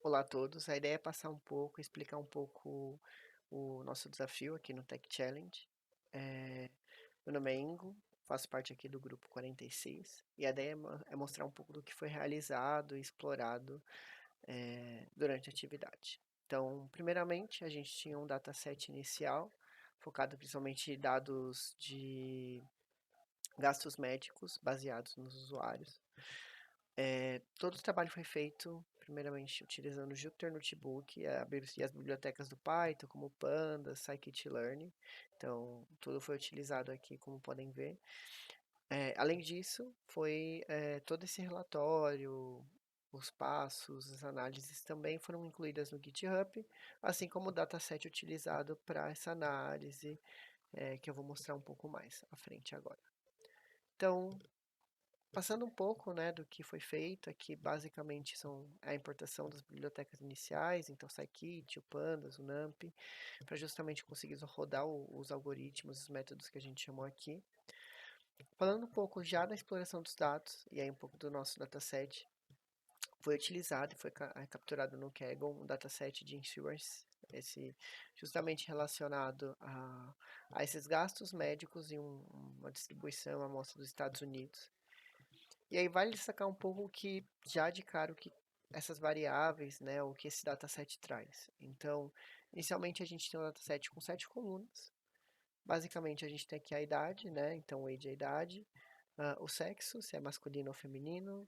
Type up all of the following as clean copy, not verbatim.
Olá a todos. A ideia é passar um pouco, explicar um pouco o nosso desafio aqui no Tech Challenge. Meu nome é Ingo, faço parte aqui do grupo 46 e a ideia é mostrar um pouco do que foi realizado e explorado durante a atividade. Então, primeiramente, a gente tinha um dataset inicial focado principalmente em dados de gastos médicos baseados nos usuários. Todo o trabalho foi feito, primeiramente, utilizando o Jupyter Notebook e as bibliotecas do Python, como Pandas, Scikit-learn. Então, tudo foi utilizado aqui, como podem ver. Além disso, foi todo esse relatório, os passos, as análises também foram incluídas no GitHub, assim como o dataset utilizado para essa análise, que eu vou mostrar um pouco mais à frente agora. Então, passando um pouco, né, do que foi feito, aqui basicamente são a importação das bibliotecas iniciais, então o Scikit, o Pandas, o NumPy, para justamente conseguir rodar os algoritmos, os métodos que a gente chamou aqui. Falando um pouco já da exploração dos dados, e aí um pouco do nosso dataset, foi utilizado e foi capturado no Kaggle um dataset de insurance, esse justamente relacionado a esses gastos médicos e uma distribuição, uma amostra dos Estados Unidos. E aí vale destacar um pouco que, já de cara, o que essas variáveis, né, o que esse dataset traz. Então, inicialmente a gente tem um dataset com 7 colunas. Basicamente, a gente tem aqui a idade, né, então o age é a idade, o sexo, se é masculino ou feminino,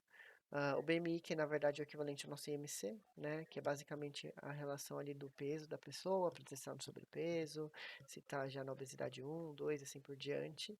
o BMI, que na verdade é o equivalente ao nosso IMC, né, que é basicamente a relação ali do peso da pessoa, para testar no sobrepeso, se está já na obesidade 1, 2, assim por diante.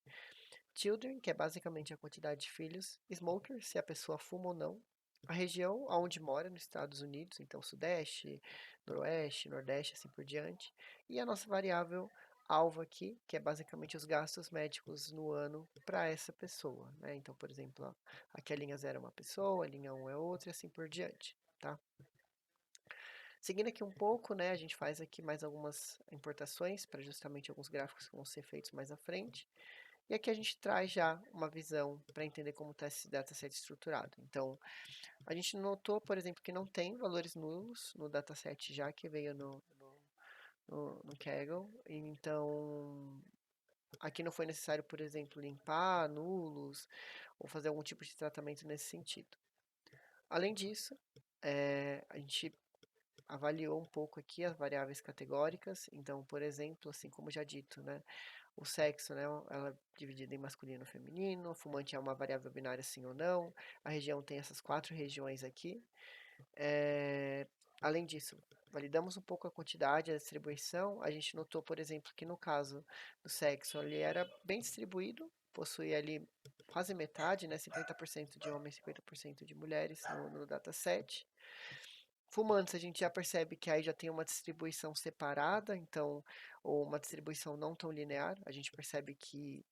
Children, que é basicamente a quantidade de filhos. Smoker, se a pessoa fuma ou não. A região onde mora, nos Estados Unidos, então Sudeste, Noroeste, Nordeste, assim por diante. E a nossa variável alvo aqui, que é basicamente os gastos médicos no ano para essa pessoa, né? Então, por exemplo, ó, aqui a linha 0 é uma pessoa, a linha 1 é outra e assim por diante, tá? Seguindo aqui um pouco, né, a gente faz aqui mais algumas importações para justamente alguns gráficos que vão ser feitos mais à frente. E aqui a gente traz já uma visão para entender como está esse dataset estruturado. Então, a gente notou, por exemplo, que não tem valores nulos no dataset já que veio no Kaggle. Então, aqui não foi necessário, por exemplo, limpar nulos ou fazer algum tipo de tratamento nesse sentido. Além disso, a gente avaliou um pouco aqui as variáveis categóricas. Então, por exemplo, assim como já dito, né, o sexo, né, ela é dividida em masculino e feminino, o fumante é uma variável binária sim ou não, a região tem essas 4 regiões aqui. Além disso, validamos um pouco a quantidade, a distribuição, a gente notou, por exemplo, que no caso do sexo, ele era bem distribuído, possuía ali quase metade, né, 50% de homens, 50% de mulheres no dataset. Fumantes, a gente já percebe que aí já tem uma distribuição separada, então, ou uma distribuição não tão linear. A gente percebe que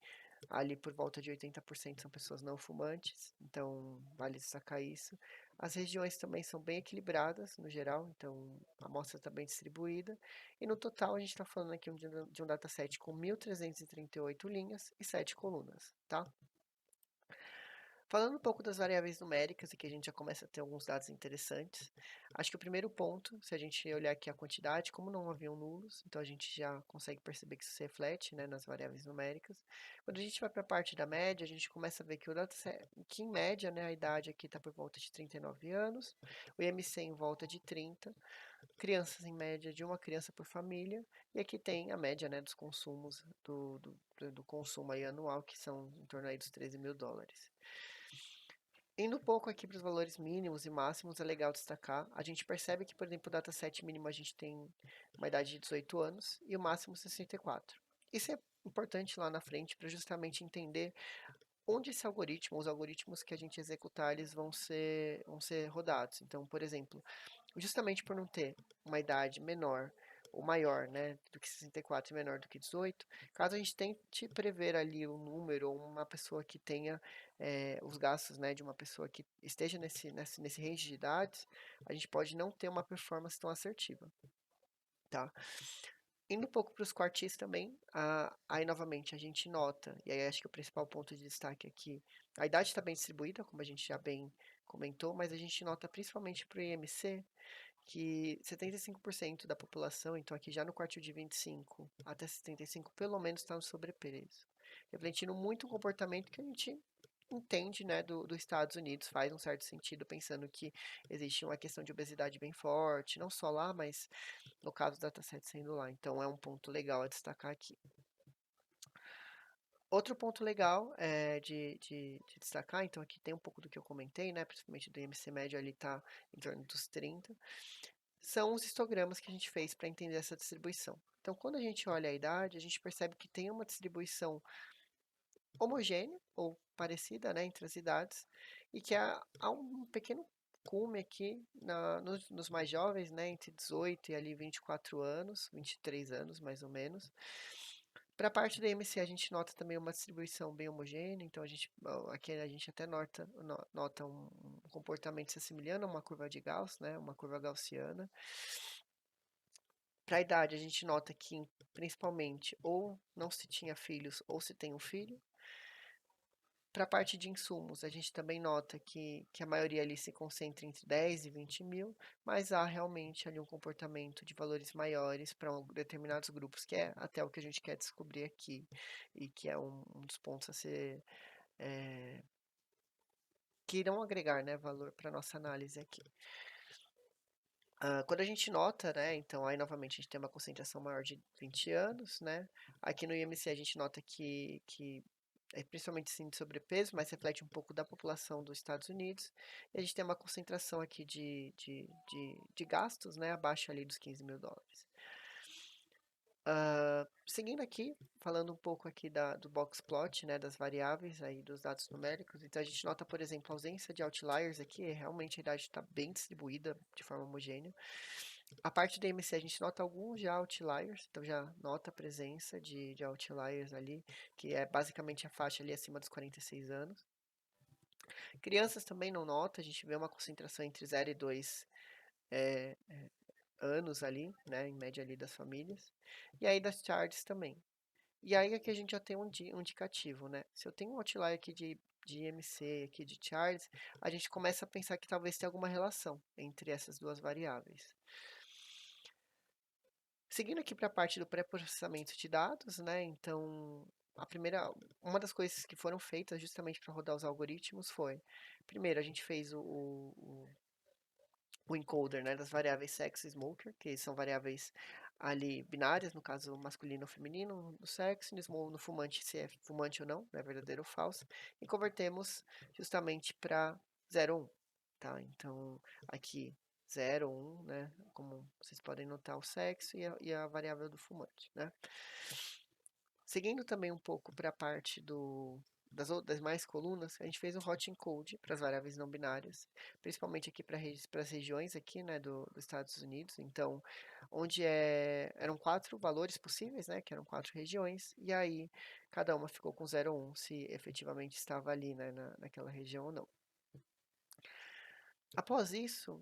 ali por volta de 80% são pessoas não fumantes, então vale destacar isso. As regiões também são bem equilibradas no geral, então a amostra está bem distribuída. E no total a gente está falando aqui de um dataset com 1.338 linhas e 7 colunas, tá? Falando um pouco das variáveis numéricas, aqui a gente já começa a ter alguns dados interessantes. Acho que o primeiro ponto, se a gente olhar aqui a quantidade, como não haviam nulos, então a gente já consegue perceber que isso se reflete, né, nas variáveis numéricas. Quando a gente vai para a parte da média, a gente começa a ver que o dataset, que em média, né, a idade aqui está por volta de 39 anos, o IMC em volta de 30, crianças em média de uma criança por família, e aqui tem a média, né, dos consumos do consumo aí anual, que são em torno aí dos 13 mil dólares. Indo um pouco aqui para os valores mínimos e máximos, é legal destacar. A gente percebe que, por exemplo, o dataset mínimo a gente tem uma idade de 18 anos e o máximo 64. Isso é importante lá na frente para justamente entender onde esse algoritmo, os algoritmos que a gente executar, eles vão ser rodados. Então, por exemplo, justamente por não ter uma idade menor ou maior, né, do que 64 e menor do que 18, caso a gente tente prever ali o número ou uma pessoa que tenha os gastos, né, de uma pessoa que esteja nesse range de idades, a gente pode não ter uma performance tão assertiva, tá? Indo um pouco para os quartis também, aí novamente a gente nota, e aí acho que o principal ponto de destaque aqui, a idade está bem distribuída, como a gente já bem comentou, mas a gente nota principalmente para o IMC, que 75% da população, então aqui já no quartil de 25 até 75, pelo menos está no sobrepeso. Refletindo muito o comportamento que a gente entende, né, dos Estados Unidos, faz um certo sentido, pensando que existe uma questão de obesidade bem forte, não só lá, mas no caso da dataset sendo lá. Então é um ponto legal a destacar aqui. Outro ponto legal de destacar, então aqui tem um pouco do que eu comentei, né, principalmente do IMC médio, ele está em torno dos 30, são os histogramas que a gente fez para entender essa distribuição. Então, quando a gente olha a idade, a gente percebe que tem uma distribuição homogênea ou parecida, né, entre as idades, e que há um pequeno cume aqui nos mais jovens, né, entre 18 e ali 24 anos, 23 anos mais ou menos. Para a parte da MC, a gente nota também uma distribuição bem homogênea, então aqui a gente até nota um comportamento se assemelhando a uma curva de Gauss, né, uma curva gaussiana. Para a idade, a gente nota que principalmente ou não se tinha filhos ou se tem um filho. Para a parte de insumos, a gente também nota que a maioria ali se concentra entre 10 e 20 mil, mas há realmente ali um comportamento de valores maiores para determinados grupos, que é até o que a gente quer descobrir aqui, e que é um dos pontos a ser, que irão agregar, né, valor para a nossa análise aqui. Quando a gente nota, né, então aí novamente a gente tem uma concentração maior de 20 anos, né, aqui no IMC a gente nota que é principalmente sim de sobrepeso, mas reflete um pouco da população dos Estados Unidos, e a gente tem uma concentração aqui de gastos, né, abaixo ali dos 15 mil dólares. Seguindo aqui, falando um pouco aqui do box plot, né, das variáveis aí dos dados numéricos, então a gente nota, por exemplo, a ausência de outliers aqui, realmente a idade está bem distribuída de forma homogênea. A parte da MC a gente nota alguns já outliers, então já nota a presença de outliers ali, que é basicamente a faixa ali acima dos 46 anos. Crianças também não nota, a gente vê uma concentração entre 0 e 2 anos ali, né, em média ali das famílias. E aí das charts também. E aí aqui a gente já tem um indicativo, né? Se eu tenho um outlier aqui de MC, aqui de charts, a gente começa a pensar que talvez tenha alguma relação entre essas duas variáveis. Seguindo aqui para a parte do pré-processamento de dados, né? Então, uma das coisas que foram feitas justamente para rodar os algoritmos foi, primeiro, a gente fez o encoder, né, das variáveis sex e smoker, que são variáveis ali binárias, no caso masculino ou feminino, no sexo, no fumante, se é fumante ou não, né, verdadeiro ou falso, e convertemos justamente para 0 1, tá? Então, aqui 0 1, né, como vocês podem notar o sexo e a variável do fumante, né? Seguindo também um pouco para a parte das demais colunas, a gente fez um hot encode para as variáveis não binárias, principalmente aqui para as regiões aqui, né, dos Estados Unidos. Então, onde eram 4 valores possíveis, né, que eram 4 regiões, e aí cada uma ficou com 0 ou 1, se efetivamente estava ali, né, naquela região ou não. Após isso,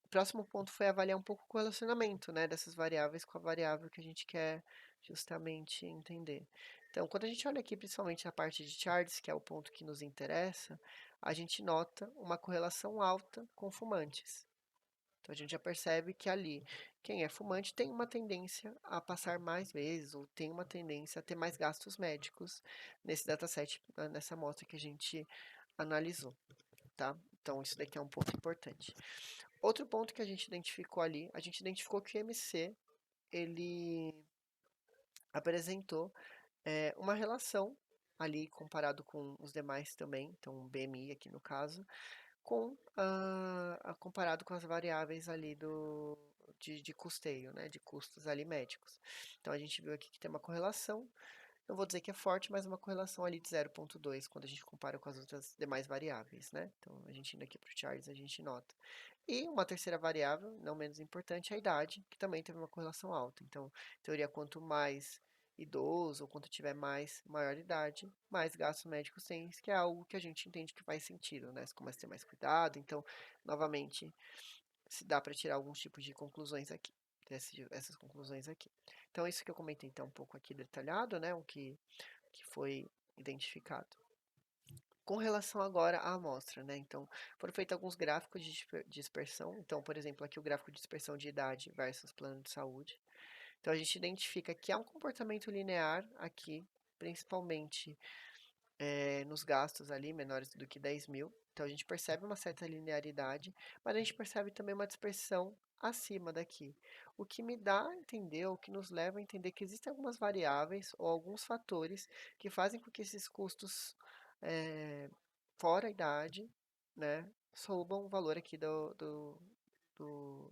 o próximo ponto foi avaliar um pouco o relacionamento, né, dessas variáveis com a variável que a gente quer justamente entender. Então, quando a gente olha aqui principalmente a parte de charts, que é o ponto que nos interessa, a gente nota uma correlação alta com fumantes. Então, a gente já percebe que ali, quem é fumante tem uma tendência a passar mais vezes, ou tem uma tendência a ter mais gastos médicos nesse dataset, nessa amostra que a gente analisou, tá? Então, isso daqui é um ponto importante. Outro ponto que a gente identificou ali, a gente identificou que o MC, ele apresentou uma relação ali comparado com os demais também, então o BMI aqui no caso, comparado com as variáveis ali de custeio, né, de custos ali médicos. Então a gente viu aqui que tem uma correlação, não vou dizer que é forte, mas uma correlação ali de 0,2 quando a gente compara com as outras demais variáveis, né? Então a gente indo aqui para o Charles a gente nota. E uma terceira variável, não menos importante, é a idade, que também teve uma correlação alta. Então, em teoria, quanto mais idoso, ou quanto tiver maior idade, mais gastos médicos tem, que é algo que a gente entende que faz sentido, né? Você começa a ter mais cuidado, então, novamente, se dá para tirar alguns tipos de conclusões aqui, essas conclusões aqui. Então, isso que eu comentei, então, um pouco aqui detalhado, né? O que foi identificado. Com relação agora à amostra, né? Então, foram feitos alguns gráficos de dispersão. Então, por exemplo, aqui o gráfico de dispersão de idade versus plano de saúde. Então, a gente identifica que há um comportamento linear aqui, principalmente nos gastos ali menores do que 10 mil. Então, a gente percebe uma certa linearidade, mas a gente percebe também uma dispersão acima daqui. O que me dá a entender, o que nos leva a entender que existem algumas variáveis ou alguns fatores que fazem com que esses custos fora a idade, né, subam o valor aqui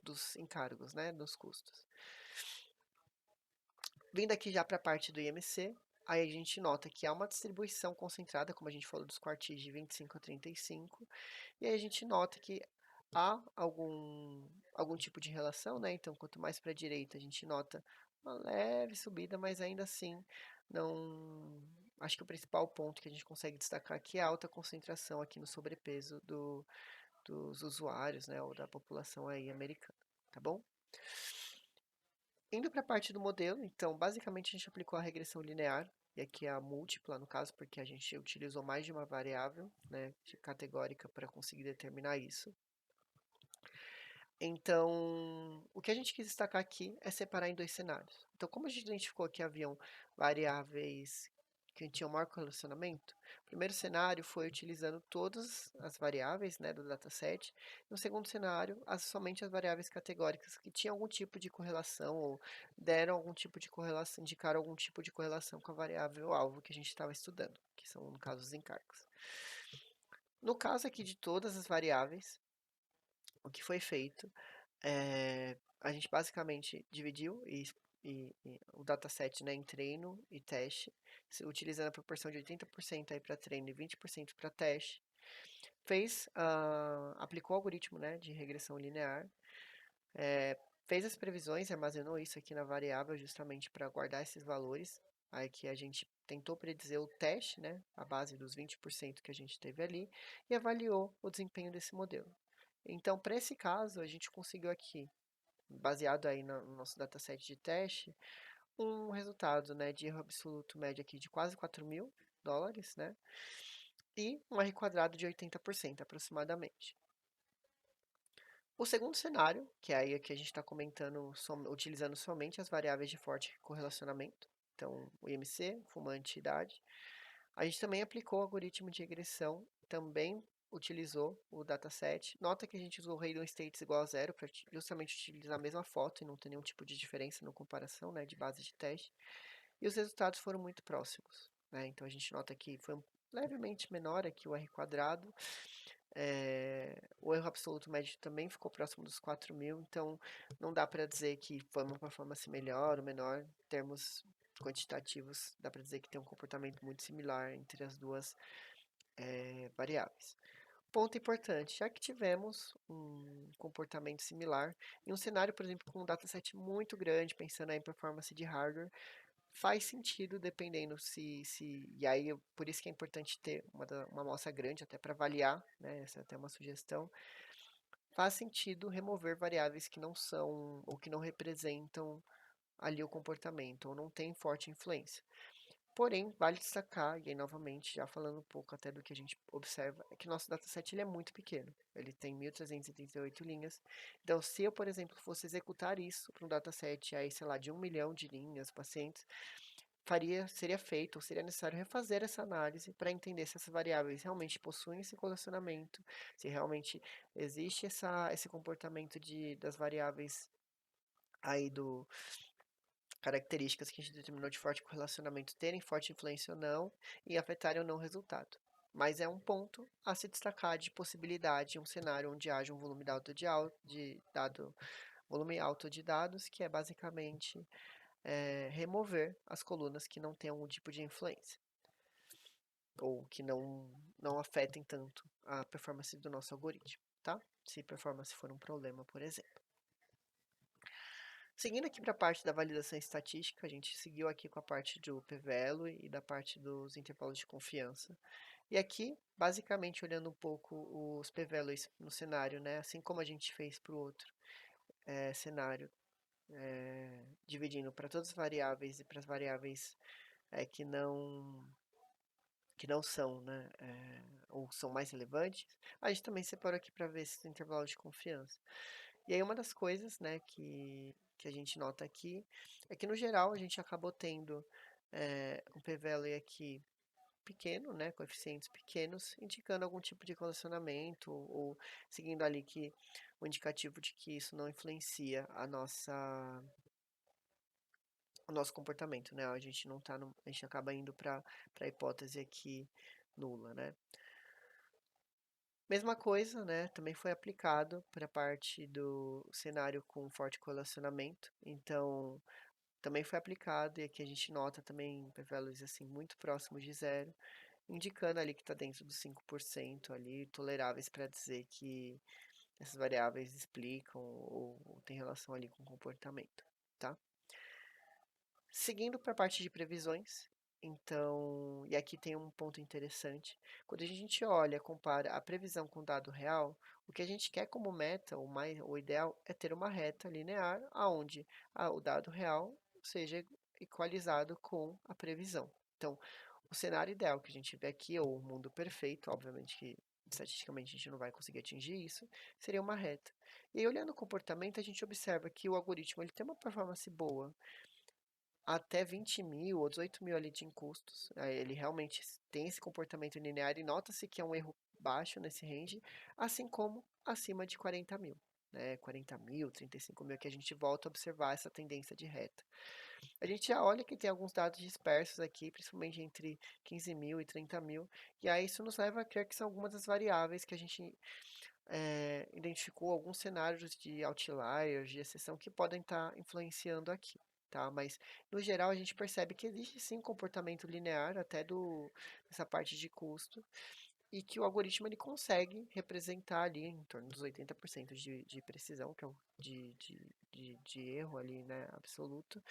dos encargos, né, dos custos. Vindo aqui já para a parte do IMC, aí a gente nota que há uma distribuição concentrada, como a gente falou, dos quartis de 25 a 35, e aí a gente nota que há algum tipo de relação, né? Então, quanto mais para a direita, a gente nota uma leve subida, mas ainda assim, não. Acho que o principal ponto que a gente consegue destacar aqui é a alta concentração aqui no sobrepeso dos usuários, né? Ou da população aí americana, tá bom? Indo para a parte do modelo, então, basicamente a gente aplicou a regressão linear, e aqui é a múltipla, no caso, porque a gente utilizou mais de uma variável, né, categórica para conseguir determinar isso. Então, o que a gente quis destacar aqui é separar em dois cenários. Então, como a gente identificou que haviam variáveis que tinham maior correlacionamento, o primeiro cenário foi utilizando todas as variáveis, né, do dataset. No segundo cenário, somente as variáveis categóricas que tinham algum tipo de correlação ou deram algum tipo de correlação, indicaram algum tipo de correlação com a variável alvo que a gente estava estudando, que são, no caso, os encargos. No caso aqui de todas as variáveis, o que foi feito a gente basicamente dividiu o dataset, né, em treino e teste, utilizando a proporção de 80% aí para treino e 20% para teste. Aplicou o algoritmo, né, de regressão linear, fez as previsões e armazenou isso aqui na variável justamente para guardar esses valores. Aí que a gente tentou predizer o teste, né, a base dos 20% que a gente teve ali, e avaliou o desempenho desse modelo. Então, para esse caso, a gente conseguiu aqui, baseado aí no nosso dataset de teste, um resultado, né, de erro absoluto médio aqui de quase 4 mil dólares, né, e um R quadrado de 80% aproximadamente. O segundo cenário, que é aí que a gente está comentando, utilizando somente as variáveis de forte correlacionamento, então o IMC, fumante e idade, a gente também aplicou o algoritmo de regressão, também utilizou o dataset. Nota que a gente usou o random states igual a zero para justamente utilizar a mesma foto e não ter nenhum tipo de diferença na comparação, né, de base de teste. E os resultados foram muito próximos, né? Então a gente nota que foi levemente menor aqui o R quadrado. O erro absoluto médio também ficou próximo dos 4 mil, então não dá para dizer que foi uma performance melhor ou menor em termos quantitativos, dá para dizer que tem um comportamento muito similar entre as duas variáveis. Ponto importante, já que tivemos um comportamento similar, em um cenário, por exemplo, com um dataset muito grande, pensando em performance de hardware, faz sentido dependendo e aí por isso que é importante ter uma amostra grande até para avaliar, né, essa é até uma sugestão, faz sentido remover variáveis que não são ou que não representam ali o comportamento ou não tem forte influência. Porém, vale destacar, e aí novamente, já falando um pouco até do que a gente observa, é que nosso dataset ele é muito pequeno. Ele tem 1.338 linhas. Então, se eu, por exemplo, fosse executar isso para um dataset aí, sei lá, de 1 milhão de linhas, pacientes, seria feito, ou seria necessário refazer essa análise para entender se essas variáveis realmente possuem esse relacionamento, se realmente existe esse comportamento das variáveis aí características que a gente determinou de forte correlacionamento terem forte influência ou não e afetarem ou não o resultado. Mas é um ponto a se destacar de possibilidade em um cenário onde haja um volume volume alto de dados, que é basicamente remover as colunas que não têm algum tipo de influência ou que não afetem tanto a performance do nosso algoritmo, tá? Se performance for um problema, por exemplo. Seguindo aqui para a parte da validação estatística, a gente seguiu aqui com a parte do p-value e da parte dos intervalos de confiança. E aqui, basicamente, olhando um pouco os p-values no cenário, né? Assim como a gente fez para o outro cenário, dividindo para todas as variáveis e para as variáveis que não que não são, né, ou são mais relevantes, a gente também separou aqui para ver esses intervalos de confiança. E aí uma das coisas, né, que a gente nota aqui é que no geral a gente acabou tendo um p-value aqui pequeno, né, coeficientes pequenos, indicando algum tipo de relacionamento ou seguindo ali que o indicativo de que isso não influencia o nosso comportamento, né? A gente não tá a gente acaba indo para a hipótese aqui nula, né? Mesma coisa, né? Também foi aplicado para a parte do cenário com forte correlacionamento. Então, também foi aplicado e aqui a gente nota também p-values assim muito próximos de zero, indicando ali que está dentro dos 5% ali, toleráveis para dizer que essas variáveis explicam ou tem relação ali com o comportamento, tá? Seguindo para a parte de previsões, então, e aqui tem um ponto interessante. Quando a gente olha, compara a previsão com o dado real, o que a gente quer como meta, o ideal, é ter uma reta linear aonde o dado real seja equalizado com a previsão. Então, o cenário ideal que a gente vê aqui, ou o mundo perfeito, obviamente que estatisticamente a gente não vai conseguir atingir isso, seria uma reta. E aí, olhando o comportamento, a gente observa que o algoritmo ele tem uma performance boa até 20 mil ou 18 mil ali de custos. Ele realmente tem esse comportamento linear e nota-se que é um erro baixo nesse range, assim como acima de 40 mil. Né, 40 mil, 35 mil, que a gente volta a observar essa tendência de reta. A gente já olha que tem alguns dados dispersos aqui, principalmente entre 15 mil e 30 mil, e aí isso nos leva a crer que são algumas das variáveis que a gente identificou, alguns cenários de outliers, de exceção, que podem estar influenciando aqui. Tá? Mas, no geral, a gente percebe que existe sim comportamento linear até dessa parte de custo e que o algoritmo ele consegue representar ali em torno dos 80% de precisão, que é o de erro ali, né, absoluto.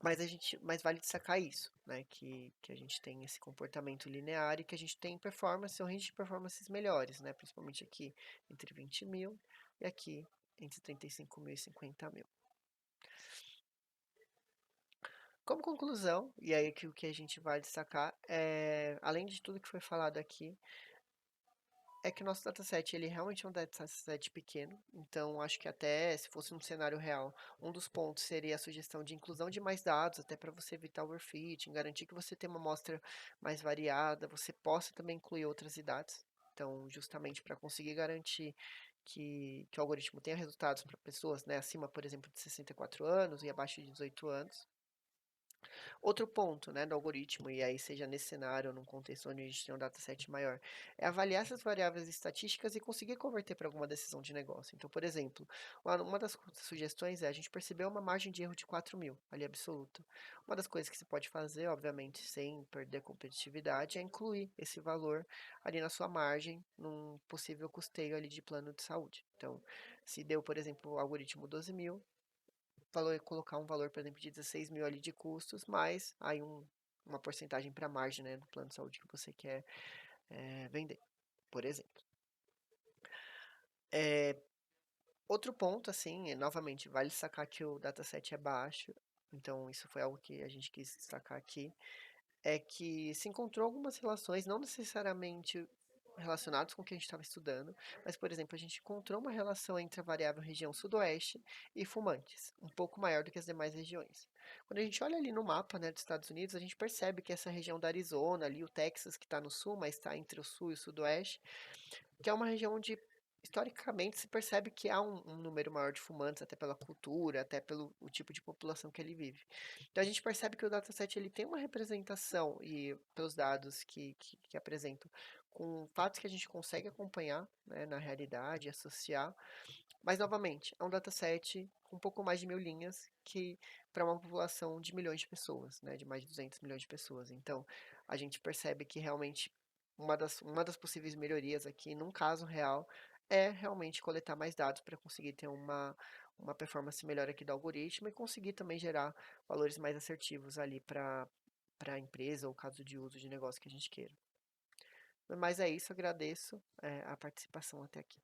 Mas vale destacar isso, né? Que a gente tem esse comportamento linear e que a gente tem performance, um range de performances melhores, né? Principalmente aqui entre 20 mil e aqui entre 35 mil e 50 mil. Como conclusão, e aí que o que a gente vai destacar é, além de tudo que foi falado aqui, é que o nosso dataset, ele realmente é um dataset pequeno, então acho que até se fosse um cenário real, um dos pontos seria a sugestão de inclusão de mais dados, até para você evitar overfitting, garantir que você tenha uma amostra mais variada, você possa também incluir outras idades. Então, justamente para conseguir garantir que o algoritmo tenha resultados para pessoas, né, acima, por exemplo, de 64 anos e abaixo de 18 anos. Outro ponto, né, do algoritmo, e aí seja nesse cenário ou num contexto onde a gente tem um dataset maior, é avaliar essas variáveis estatísticas e conseguir converter para alguma decisão de negócio. Então, por exemplo, uma das sugestões é a gente perceber uma margem de erro de 4 mil, ali absoluta. Uma das coisas que se pode fazer, obviamente, sem perder competitividade, é incluir esse valor ali na sua margem, num possível custeio ali de plano de saúde. Então, se deu, por exemplo, o algoritmo 12 mil, colocar um valor, por exemplo, de 16 mil ali de custos, mais aí uma porcentagem para a margem, né, do plano de saúde que você quer vender, por exemplo. Outro ponto, assim, novamente, vale destacar que o dataset é baixo, então isso foi algo que a gente quis destacar aqui, é que se encontrou algumas relações, não necessariamente relacionadas com o que a gente estava estudando, mas, por exemplo, a gente encontrou uma relação entre a variável região sudoeste e fumantes, um pouco maior do que as demais regiões. Quando a gente olha ali no mapa, né, dos Estados Unidos, a gente percebe que essa região da Arizona, ali o Texas que está no sul, mas está entre o sul e o sudoeste, que é uma região onde historicamente se percebe que há um número maior de fumantes, até pela cultura, até pelo o tipo de população que ele vive. Então a gente percebe que o dataset ele tem uma representação, e pelos dados que apresentam, com fatos que a gente consegue acompanhar, né, na realidade, associar, mas novamente, é um dataset com um pouco mais de 1000 linhas, que para uma população de milhões de pessoas, né, de mais de 200 milhões de pessoas. Então, a gente percebe que realmente uma das possíveis melhorias aqui, num caso real, é realmente coletar mais dados para conseguir ter uma performance melhor aqui do algoritmo e conseguir também gerar valores mais assertivos ali para a empresa ou caso de uso de negócio que a gente queira. Mas é isso, agradeço a participação até aqui.